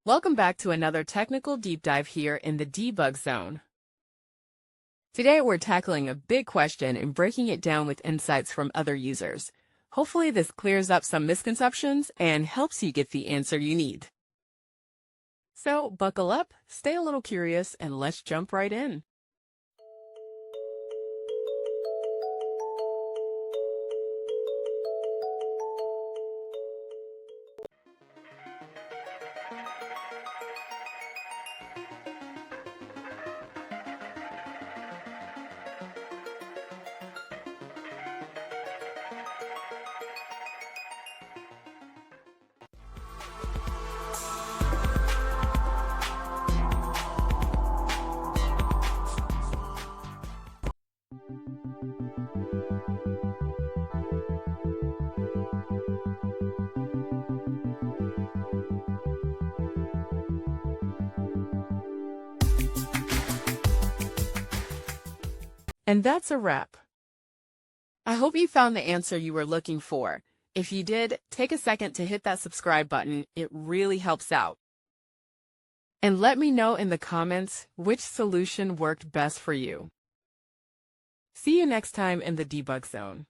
Welcome back to another technical deep dive here in the debug zone. Today we're tackling a big question and breaking it down with insights from other users. Hopefully this clears up some misconceptions and helps you get the answer you need. So buckle up, stay a little curious, and let's jump right in. And that's a wrap. I hope you found the answer you were looking for. If you did, take a second to hit that subscribe button. It really helps out. And let me know in the comments which solution worked best for you. See you next time in the debug zone.